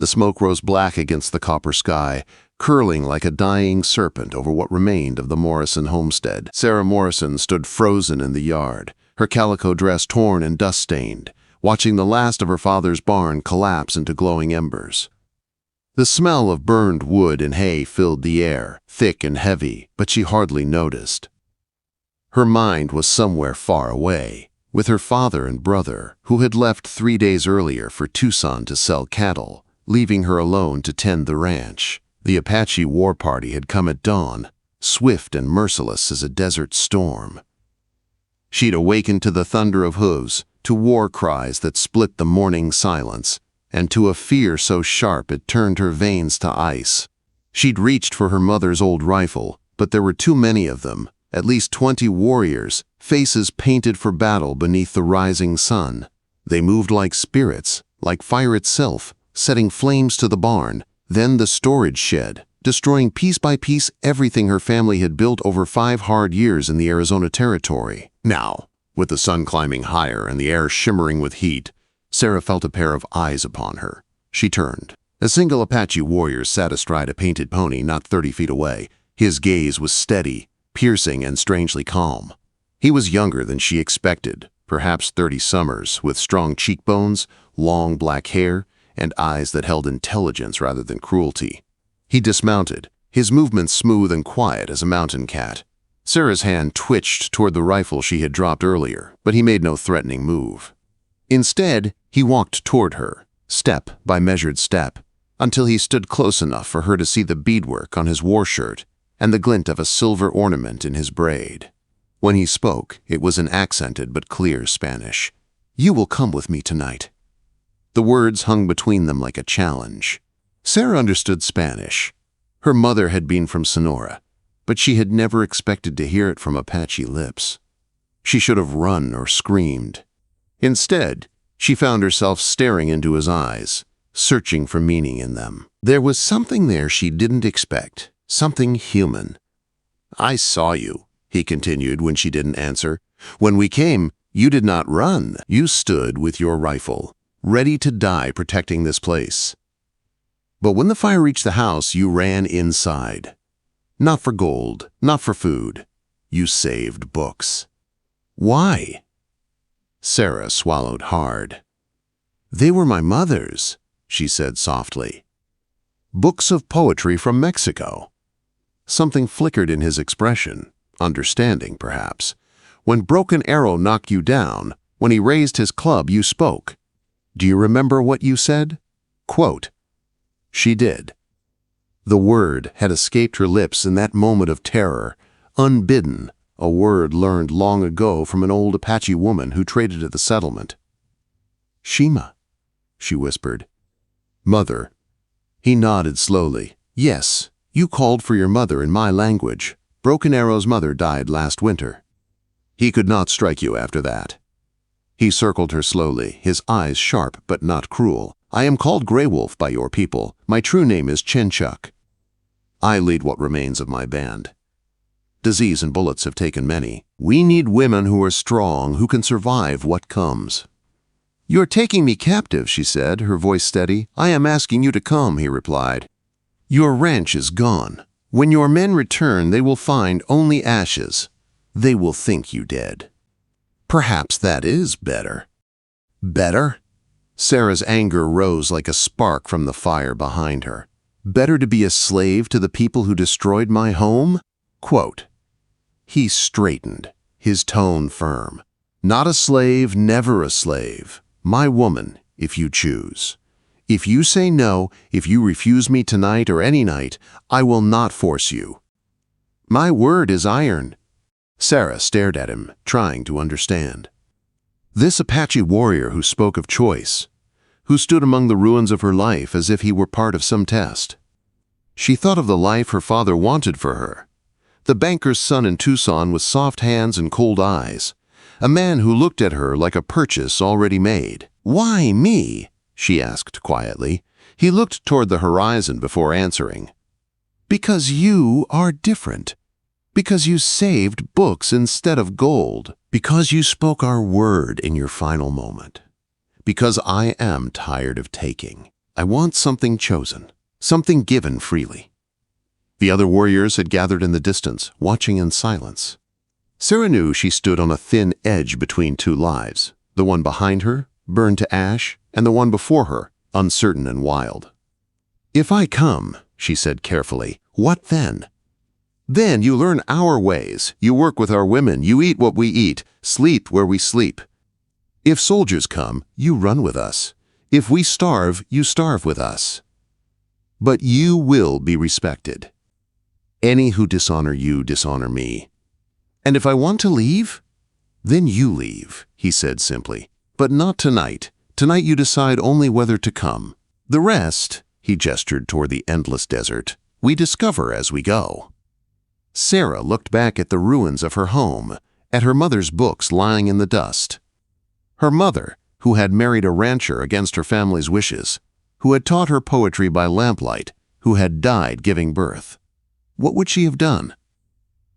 The smoke rose black against the copper sky, curling like a dying serpent over what remained of the Morrison homestead. Sarah Morrison stood frozen in the yard, her calico dress torn and dust-stained, watching the last of her father's barn collapse into glowing embers. The smell of burned wood and hay filled the air, thick and heavy, but she hardly noticed. Her mind was somewhere far away, with her father and brother, who had left 3 days earlier for Tucson to sell cattle, leaving her alone to tend the ranch. The Apache war party had come at dawn, swift and merciless as a desert storm. She'd awakened to the thunder of hooves, to war cries that split the morning silence, and to a fear so sharp it turned her veins to ice. She'd reached for her mother's old rifle, but there were too many of them, at least 20 warriors, faces painted for battle beneath the rising sun. They moved like spirits, like fire itself, setting flames to the barn, then the storage shed, destroying piece by piece everything her family had built over 5 hard years in the Arizona territory. Now, with the sun climbing higher and the air shimmering with heat, Sarah felt a pair of eyes upon her. She turned. A single Apache warrior sat astride a painted pony not 30 feet away. His gaze was steady, piercing, and strangely calm. He was younger than she expected, perhaps 30 summers, with strong cheekbones, long black hair, and eyes that held intelligence rather than cruelty. He dismounted, his movements smooth and quiet as a mountain cat. Sarah's hand twitched toward the rifle she had dropped earlier, but he made no threatening move. Instead, he walked toward her, step by measured step, until he stood close enough for her to see the beadwork on his war shirt and the glint of a silver ornament in his braid. When he spoke, it was in accented but clear Spanish. "You will come with me tonight." The words hung between them like a challenge. Sarah understood Spanish. Her mother had been from Sonora, but she had never expected to hear it from Apache lips. She should have run or screamed. Instead, she found herself staring into his eyes, searching for meaning in them. There was something there she didn't expect, something human. "I saw you," he continued when she didn't answer. "When we came, you did not run. You stood with your rifle, ready to die protecting this place. But when the fire reached the house, you ran inside. Not for gold, not for food. You saved books." "Why?" Sarah swallowed hard. "They were my mother's," she said softly. "Books of poetry from Mexico." Something flickered in his expression, understanding perhaps. "When Broken Arrow knocked you down, when he raised his club, you spoke. Do you remember what you said?" Quote. She did. The word had escaped her lips in that moment of terror, unbidden, a word learned long ago from an old Apache woman who traded at the settlement. "Shima," she whispered. "Mother." He nodded slowly. "Yes, you called for your mother in my language. Broken Arrow's mother died last winter. He could not strike you after that." He circled her slowly, his eyes sharp but not cruel. "I am called Greywolf by your people. My true name is Chinchuck. I lead what remains of my band. Disease and bullets have taken many. We need women who are strong, who can survive what comes." "You're taking me captive," she said, her voice steady. "I am asking you to come," he replied. "Your ranch is gone. When your men return, they will find only ashes. They will think you dead. Perhaps that is better." "Better?" Sarah's anger rose like a spark from the fire behind her. "Better to be a slave to the people who destroyed my home?" Quote. He straightened, his tone firm. "Not a slave, never a slave. My woman, if you choose. If you say no, if you refuse me tonight or any night, I will not force you. My word is iron." Sarah stared at him, trying to understand. This Apache warrior who spoke of choice, who stood among the ruins of her life as if he were part of some test. She thought of the life her father wanted for her. The banker's son in Tucson with soft hands and cold eyes. A man who looked at her like a purchase already made. "Why me?" she asked quietly. He looked toward the horizon before answering. "Because you are different. Because you saved books instead of gold. Because you spoke our word in your final moment. Because I am tired of taking. I want something chosen, something given freely. The other warriors had gathered in the distance, watching in silence. Sarah knew she stood on a thin edge between two lives, the one behind her, burned to ash, and the one before her, uncertain and wild. "If I come," she said carefully, "what then? Then you learn our ways, you work with our women, you eat what we eat, sleep where we sleep. If soldiers come, you run with us. If we starve, you starve with us. But you will be respected. Any who dishonor you dishonor me. And if I want to leave, then you leave," he said simply. "But not tonight. Tonight you decide only whether to come. The rest," he gestured toward the endless desert, "we discover as we go." Sarah looked back at the ruins of her home, at her mother's books lying in the dust. Her mother, who had married a rancher against her family's wishes, who had taught her poetry by lamplight, who had died giving birth. What would she have done?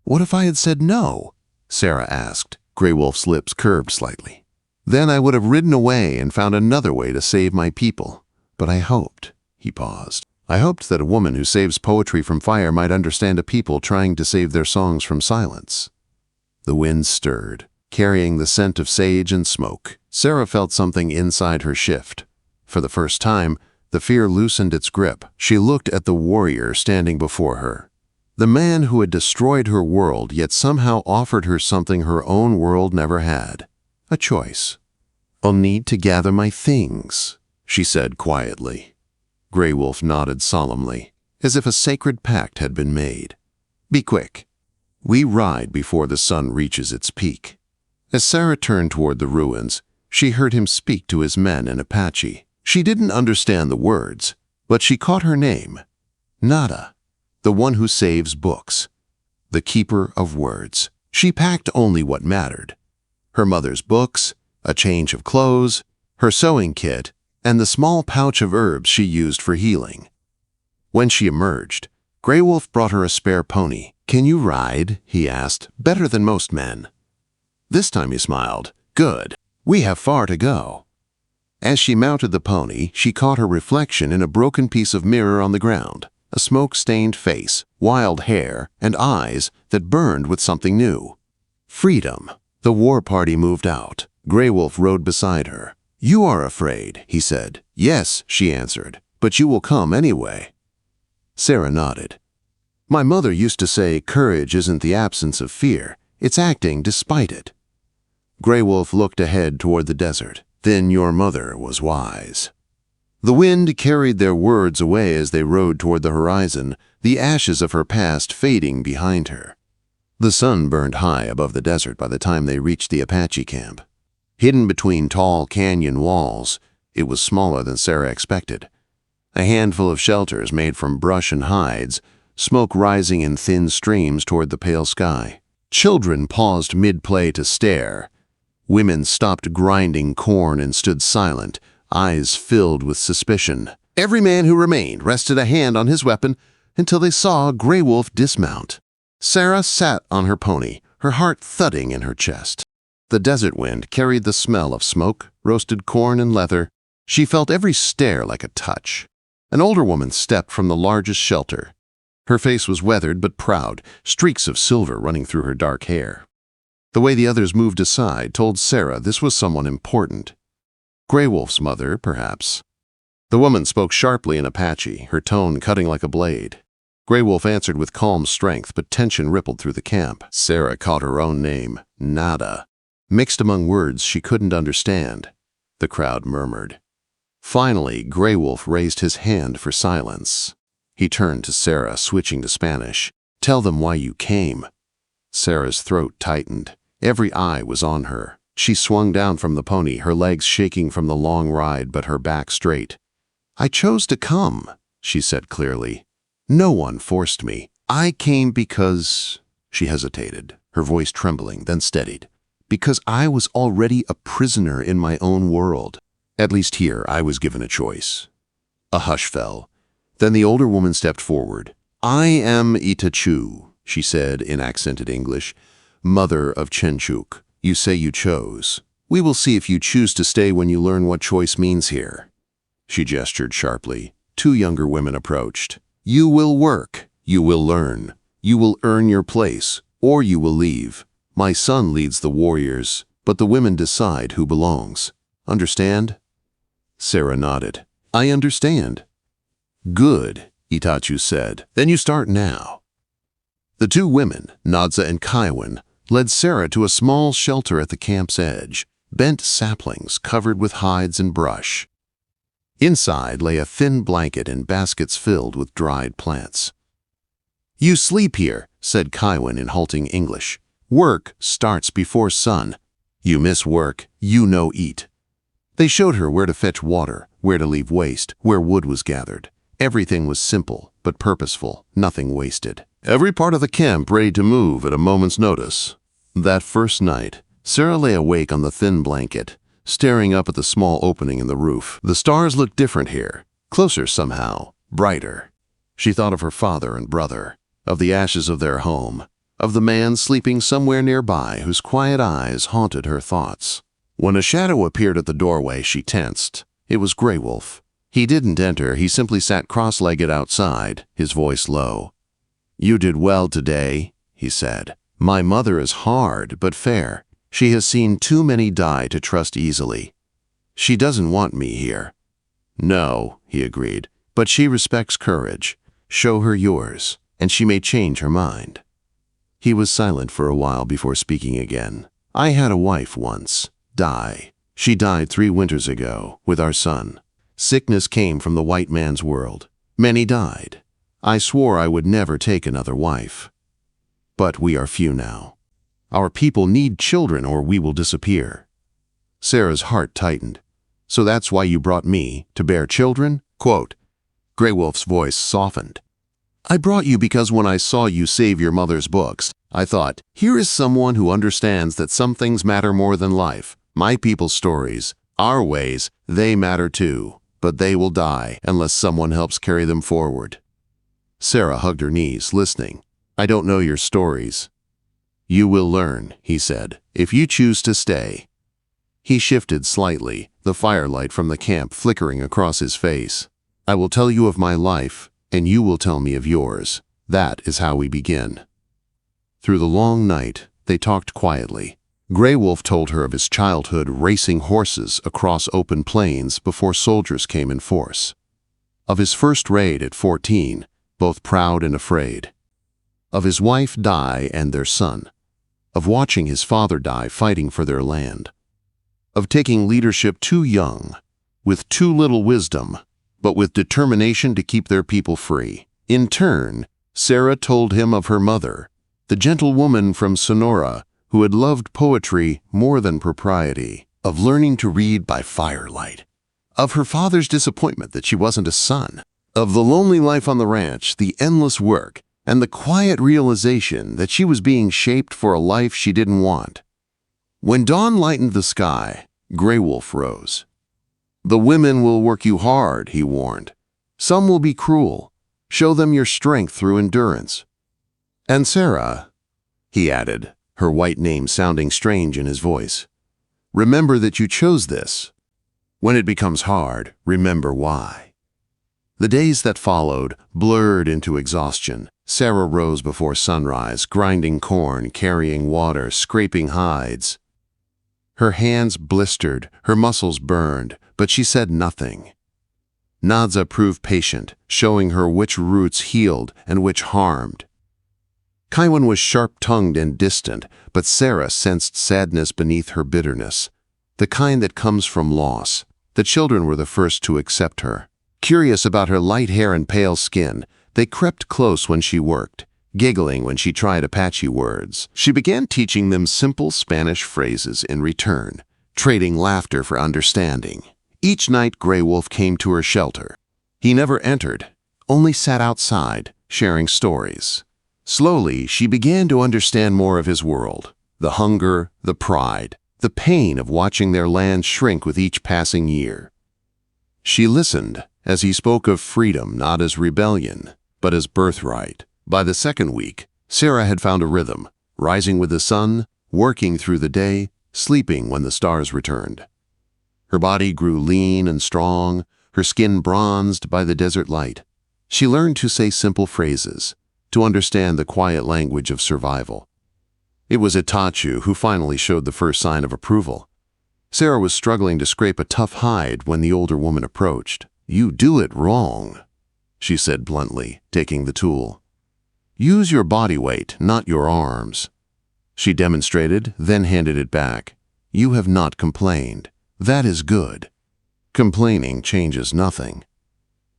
"What if I had said no?" Sarah asked. Greywolf's lips curved slightly. "Then I would have ridden away and found another way to save my people. But I hoped," he paused. "I hoped that a woman who saves poetry from fire might understand a people trying to save their songs from silence." The wind stirred, carrying the scent of sage and smoke. Sarah felt something inside her shift. For the first time, the fear loosened its grip. She looked at the warrior standing before her. The man who had destroyed her world yet somehow offered her something her own world never had. A choice. "I'll need to gather my things," she said quietly. Greywolf nodded solemnly, as if a sacred pact had been made. "Be quick. We ride before the sun reaches its peak." As Sarah turned toward the ruins, she heard him speak to his men in Apache. She didn't understand the words, but she caught her name. Nada, the one who saves books, the keeper of words. She packed only what mattered. Her mother's books, a change of clothes, her sewing kit, and the small pouch of herbs she used for healing. When she emerged, Greywolf brought her a spare pony. "Can you ride?" he asked. "Better than most men." This time he smiled. "Good. We have far to go." As she mounted the pony, she caught her reflection in a broken piece of mirror on the ground. A smoke-stained face, wild hair, and eyes that burned with something new. Freedom. The war party moved out. Greywolf rode beside her. "You are afraid," he said. "Yes," she answered, "but you will come anyway." Sarah nodded. "My mother used to say courage isn't the absence of fear, it's acting despite it." Greywolf looked ahead toward the desert. "Then your mother was wise." The wind carried their words away as they rode toward the horizon, the ashes of her past fading behind her. The sun burned high above the desert by the time they reached the Apache camp. Hidden between tall canyon walls, it was smaller than Sarah expected. A handful of shelters made from brush and hides, smoke rising in thin streams toward the pale sky. Children paused mid-play to stare. Women stopped grinding corn and stood silent, eyes filled with suspicion. Every man who remained rested a hand on his weapon until they saw Greywolf dismount. Sarah sat on her pony, her heart thudding in her chest. The desert wind carried the smell of smoke, roasted corn, and leather. She felt every stare like a touch. An older woman stepped from the largest shelter. Her face was weathered but proud, streaks of silver running through her dark hair. The way the others moved aside told Sarah this was someone important. Greywolf's mother, perhaps. The woman spoke sharply in Apache, her tone cutting like a blade. Greywolf answered with calm strength, but tension rippled through the camp. Sarah caught her own name, Nada, mixed among words she couldn't understand. The crowd murmured. Finally, Greywolf raised his hand for silence. He turned to Sarah, switching to Spanish. "Tell them why you came." Sarah's throat tightened. Every eye was on her. She swung down from the pony, her legs shaking from the long ride, but her back straight. "I chose to come," she said clearly. "No one forced me. I came because—" She hesitated, her voice trembling, then steadied. "Because I was already a prisoner in my own world. At least here I was given a choice." A hush fell. Then the older woman stepped forward. "I am Itachu," she said in accented English, "mother of Chenchuk. You say you chose. We will see if you choose to stay when you learn what choice means here." She gestured sharply. Two younger women approached. You will work. You will learn. You will earn your place, or you will leave. My son leads the warriors, but the women decide who belongs. Understand? Sarah nodded. I understand. Good, Itachi said. Then you start now. The two women, Nadza and Kaiwan, led Sarah to a small shelter at the camp's edge, bent saplings covered with hides and brush. Inside lay a thin blanket and baskets filled with dried plants. You sleep here, said Kaiwan in halting English. Work starts before sun. You miss work, you no eat. They showed her where to fetch water, where to leave waste, where wood was gathered. Everything was simple, but purposeful, nothing wasted. Every part of the camp ready to move at a moment's notice. That first night, Sarah lay awake on the thin blanket, staring up at the small opening in the roof. The stars looked different here, closer somehow, brighter. She thought of her father and brother, of the ashes of their home, of the man sleeping somewhere nearby whose quiet eyes haunted her thoughts. When a shadow appeared at the doorway, she tensed. It was Greywolf. He didn't enter, he simply sat cross-legged outside, his voice low. You did well today, he said. My mother is hard but fair. She has seen too many die to trust easily. She doesn't want me here. No, he agreed, but she respects courage. Show her yours, and she may change her mind. He was silent for a while before speaking again. I had a wife once. Die. She died 3 winters ago, with our son. Sickness came from the white man's world. Many died. I swore I would never take another wife. But we are few now. Our people need children or we will disappear. Sarah's heart tightened. So that's why you brought me, to bear children? Quote. Greywolf's voice softened. I brought you because when I saw you save your mother's books, I thought, here is someone who understands that some things matter more than life. My people's stories, our ways, they matter too, but they will die unless someone helps carry them forward. Sarah hugged her knees, listening. I don't know your stories. You will learn, he said, if you choose to stay. He shifted slightly, the firelight from the camp flickering across his face. I will tell you of my life, and you will tell me of yours. That is how we begin. Through the long night, they talked quietly. Greywolf told her of his childhood racing horses across open plains before soldiers came in force. Of his first raid at 14, both proud and afraid. Of his wife die and their son. Of watching his father die fighting for their land. Of taking leadership too young, with too little wisdom, but with determination to keep their people free. In turn, Sarah told him of her mother, the gentle woman from Sonora who had loved poetry more than propriety, of learning to read by firelight, of her father's disappointment that she wasn't a son, of the lonely life on the ranch, the endless work, and the quiet realization that she was being shaped for a life she didn't want. When dawn lightened the sky, Greywolf rose. The women will work you hard, he warned. Some will be cruel. Show them your strength through endurance. And Sarah, he added, her white name sounding strange in his voice, remember that you chose this. When it becomes hard, remember why. The days that followed blurred into exhaustion. Sarah rose before sunrise, grinding corn, carrying water, scraping hides. Her hands blistered, her muscles burned, but she said nothing. Nadza proved patient, showing her which roots healed and which harmed. Kaiwan was sharp-tongued and distant, but Sarah sensed sadness beneath her bitterness, the kind that comes from loss. The children were the first to accept her. Curious about her light hair and pale skin, they crept close when she worked, giggling when she tried Apache words. She began teaching them simple Spanish phrases in return, trading laughter for understanding. Each night Greywolf came to her shelter. He never entered, only sat outside, sharing stories. Slowly, she began to understand more of his world, the hunger, the pride, the pain of watching their land shrink with each passing year. She listened as he spoke of freedom not as rebellion, but as birthright. By the second week, Sarah had found a rhythm, rising with the sun, working through the day, sleeping when the stars returned. Her body grew lean and strong, her skin bronzed by the desert light. She learned to say simple phrases, to understand the quiet language of survival. It was Itachi who finally showed the first sign of approval. Sarah was struggling to scrape a tough hide when the older woman approached. "You do it wrong," she said bluntly, taking the tool. "Use your body weight, not your arms." She demonstrated, then handed it back. "You have not complained. That is good." "Complaining changes nothing."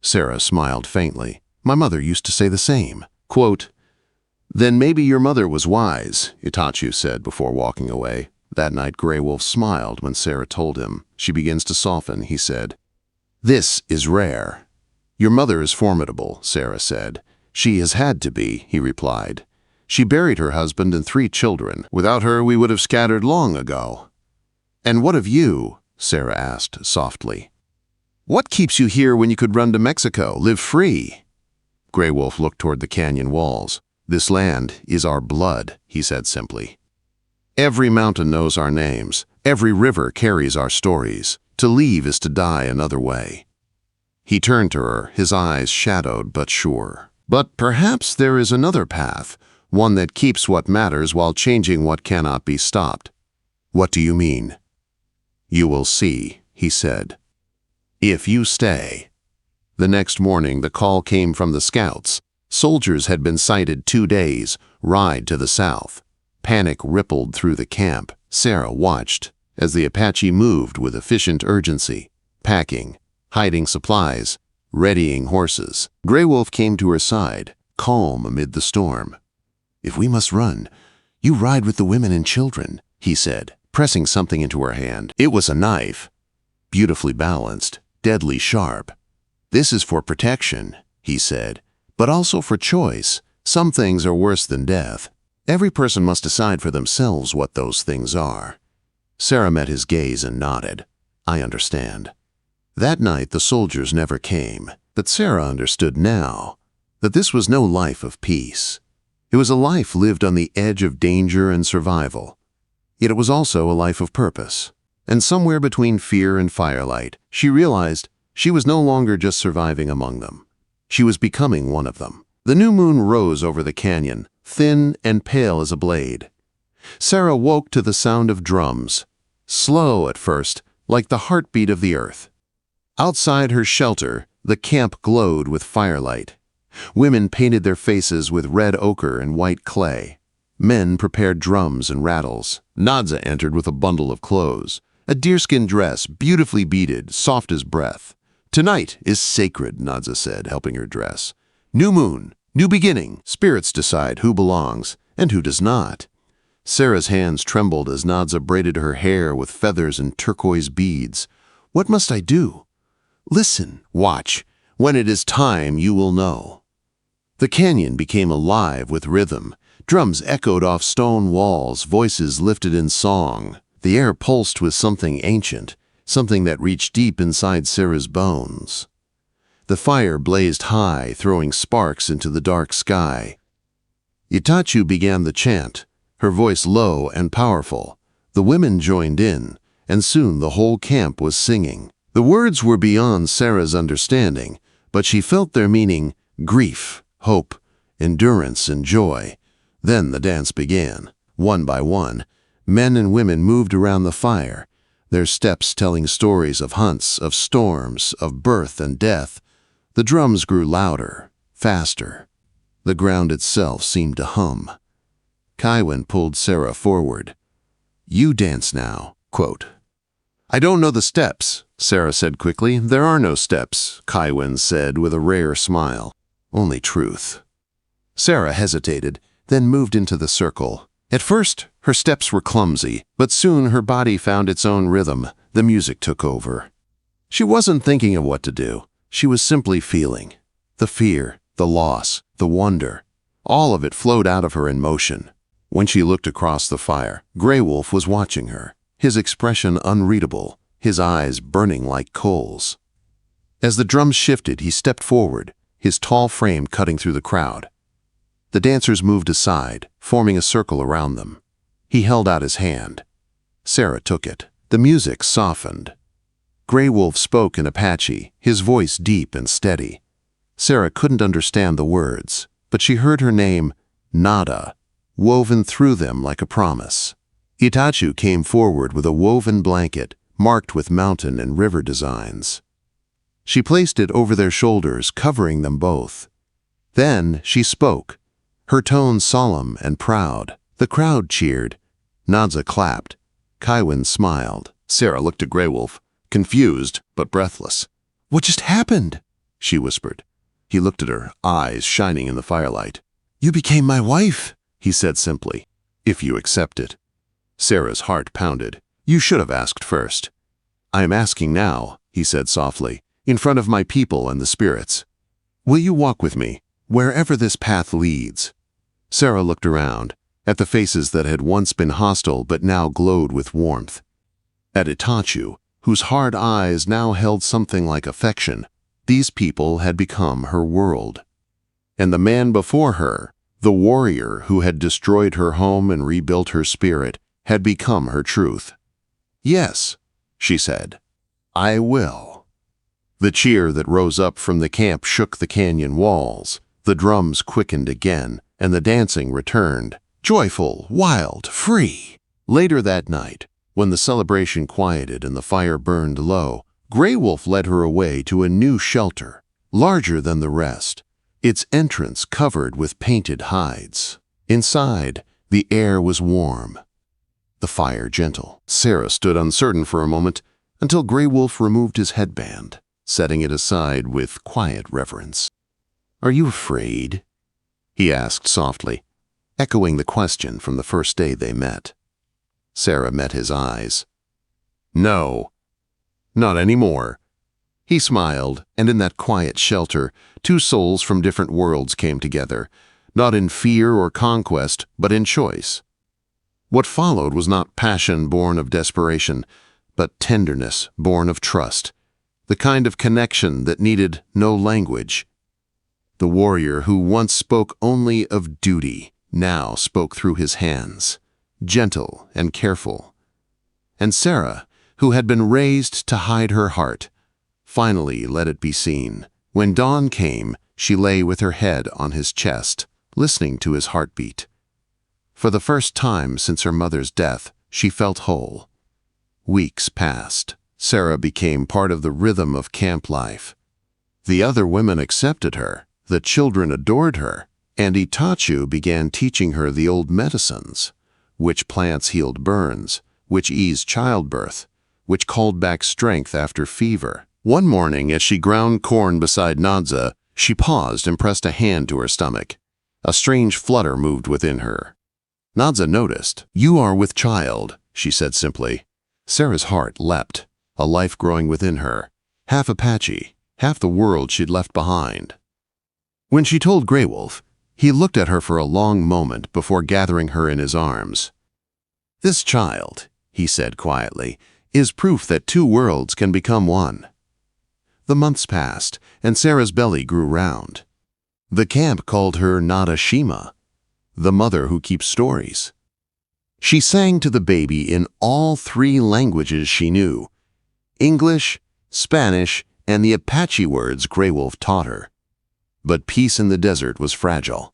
Sarah smiled faintly. "My mother used to say the same." Quote, "Then maybe your mother was wise," Itachi said before walking away. That night, Greywolf smiled when Sarah told him. "She begins to soften," he said. "This is rare." "Your mother is formidable," Sarah said. "She has had to be," he replied. "She buried her husband and 3 children. Without her, we would have scattered long ago." "And what of you?" Sarah asked softly. "What keeps you here when you could run to Mexico, live free?" Greywolf looked toward the canyon walls. "This land is our blood," he said simply. "Every mountain knows our names. Every river carries our stories. To leave is to die another way." He turned to her, his eyes shadowed but sure. "But perhaps there is another path, one that keeps what matters while changing what cannot be stopped." "What do you mean?" "You will see," he said. "If you stay." The next morning, the call came from the scouts. Soldiers had been sighted 2 days, ride to the south. Panic rippled through the camp. Sarah watched as the Apache moved with efficient urgency, packing, hiding supplies, readying horses. Greywolf came to her side, calm amid the storm. "If we must run, you ride with the women and children," he said, pressing something into her hand. It was a knife, beautifully balanced, deadly sharp. "This is for protection," he said, "but also for choice. Some things are worse than death. Every person must decide for themselves what those things are." Sarah met his gaze and nodded. "I understand." That night the soldiers never came, but Sarah understood now that this was no life of peace. It was a life lived on the edge of danger and survival. Yet it was also a life of purpose. And somewhere between fear and firelight, she realized she was no longer just surviving among them. She was becoming one of them. The new moon rose over the canyon, thin and pale as a blade. Sarah woke to the sound of drums, slow at first, like the heartbeat of the earth. Outside her shelter, the camp glowed with firelight. Women painted their faces with red ochre and white clay. Men prepared drums and rattles. Nadza entered with a bundle of clothes, a deerskin dress, beautifully beaded, soft as breath. "Tonight is sacred," Nadza said, helping her dress. "New moon, new beginning. Spirits decide who belongs and who does not." Sarah's hands trembled as Nadza braided her hair with feathers and turquoise beads. "What must I do?" "Listen, watch. When it is time, you will know." The canyon became alive with rhythm. Drums echoed off stone walls, voices lifted in song. The air pulsed with something ancient, something that reached deep inside Sarah's bones. The fire blazed high, throwing sparks into the dark sky. Itachi began the chant, her voice low and powerful. The women joined in, and soon the whole camp was singing. The words were beyond Sarah's understanding, but she felt their meaning: grief, hope, endurance, and joy. Then the dance began. One by one, men and women moved around the fire, their steps telling stories of hunts, of storms, of birth and death. The drums grew louder, faster. The ground itself seemed to hum. Kaiwen pulled Sarah forward. "You dance now." Quote, "I don't know the steps," Sarah said quickly. "There are no steps," Kaiwen said with a rare smile. "Only truth." Sarah hesitated, then moved into the circle. At first, her steps were clumsy, but soon her body found its own rhythm. The music took over. She wasn't thinking of what to do. She was simply feeling. The fear, the loss, the wonder. All of it flowed out of her in motion. When she looked across the fire, Greywolf was watching her, his expression unreadable, his eyes burning like coals. As the drums shifted, he stepped forward, his tall frame cutting through the crowd. The dancers moved aside, forming a circle around them. He held out his hand. Sarah took it. The music softened. Greywolf spoke in Apache, his voice deep and steady. Sarah couldn't understand the words, but she heard her name, Nada, woven through them like a promise. Itachu came forward with a woven blanket marked with mountain and river designs. She placed it over their shoulders, covering them both. Then she spoke, her tone solemn and proud. The crowd cheered. Nadza clapped. Kaiwin smiled. Sarah looked at Greywolf, confused but breathless. "What just happened?" she whispered. He looked at her, eyes shining in the firelight. "You became my wife," he said simply. "If you accept it." Sarah's heart pounded. "You should have asked first." "I am asking now," he said softly, "in front of my people and the spirits. Will you walk with me, wherever this path leads?" Sarah looked around, at the faces that had once been hostile but now glowed with warmth. At Itachu, whose hard eyes now held something like affection. These people had become her world. And the man before her, the warrior who had destroyed her home and rebuilt her spirit, had become her truth. "Yes," she said, "I will." The cheer that rose up from the camp shook the canyon walls. The drums quickened again, and the dancing returned, joyful, wild, free. Later that night, when the celebration quieted and the fire burned low, Greywolf led her away to a new shelter, larger than the rest, its entrance covered with painted hides. Inside, the air was warm, the fire gentle. Sarah stood uncertain for a moment until Greywolf removed his headband, setting it aside with quiet reverence. "Are you afraid?" he asked softly, echoing the question from the first day they met. Sarah met his eyes. "No, not anymore." He smiled, and in that quiet shelter, two souls from different worlds came together, not in fear or conquest, but in choice. What followed was not passion born of desperation, but tenderness born of trust, the kind of connection that needed no language. The warrior who once spoke only of duty now spoke through his hands, gentle and careful. And Sarah, who had been raised to hide her heart, finally let it be seen. When dawn came, she lay with her head on his chest, listening to his heartbeat. For the first time since her mother's death, she felt whole. Weeks passed. Sarah became part of the rhythm of camp life. The other women accepted her, the children adored her, and Itachu began teaching her the old medicines, which plants healed burns, which eased childbirth, which called back strength after fever. One morning, as she ground corn beside Nadza, she paused and pressed a hand to her stomach. A strange flutter moved within her. Nadza noticed. "You are with child," she said simply. Sarah's heart leapt, a life growing within her, half Apache, half the world she'd left behind. When she told Greywolf, he looked at her for a long moment before gathering her in his arms. "This child," he said quietly, "is proof that two worlds can become one." The months passed, and Sarah's belly grew round. The camp called her Nadashima, the mother who keeps stories. She sang to the baby in all three languages she knew, English, Spanish, and the Apache words Greywolf taught her. But peace in the desert was fragile.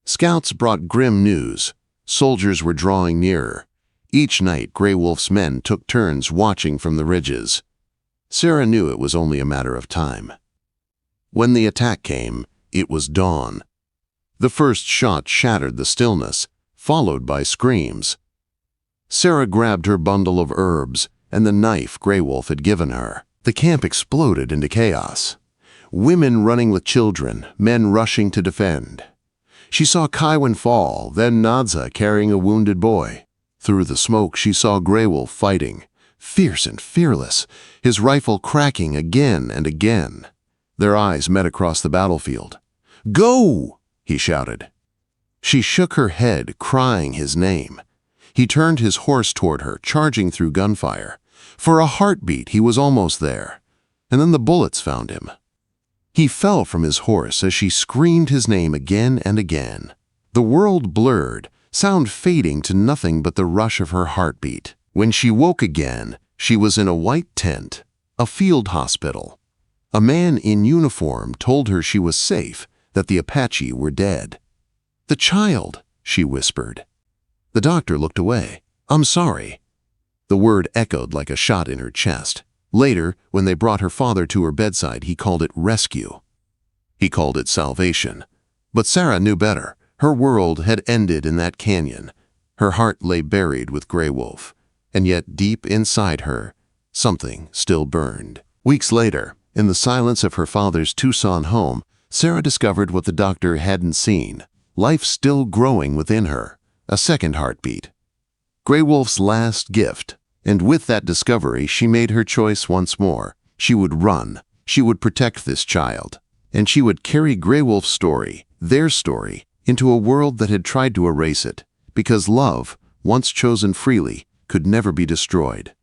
Scouts brought grim news. Soldiers were drawing nearer. Each night, Greywolf's men took turns watching from the ridges. Sarah knew it was only a matter of time. When the attack came, it was dawn. The first shot shattered the stillness, followed by screams. Sarah grabbed her bundle of herbs and the knife Greywolf had given her. The camp exploded into chaos. Women running with children, men rushing to defend. She saw Kaiwin fall, then Nadza carrying a wounded boy. Through the smoke, she saw Greywolf fighting, fierce and fearless, his rifle cracking again and again. Their eyes met across the battlefield. "Go!" he shouted. She shook her head, crying his name. He turned his horse toward her, charging through gunfire. For a heartbeat, he was almost there, and then the bullets found him. He fell from his horse as she screamed his name again and again. The world blurred, sound fading to nothing but the rush of her heartbeat. When she woke again, she was in a white tent, A field hospital. A man in uniform told her she was safe, that the Apache were dead. "The child," she whispered. The doctor looked away. "I'm sorry." The word echoed like a shot in her chest. Later, when they brought her father to her bedside, he called it rescue. He called it salvation. But Sarah knew better. Her world had ended in that canyon. Her heart lay buried with Greywolf. And yet, deep inside her, something still burned. Weeks later, in the silence of her father's Tucson home, Sarah discovered what the doctor hadn't seen. Life still growing within her. A second heartbeat. Greywolf's last gift. And with that discovery, she made her choice once more. She would run. She would protect this child. And she would carry Greywolf's story, their story, into a world that had tried to erase it. Because love, once chosen freely, could never be destroyed.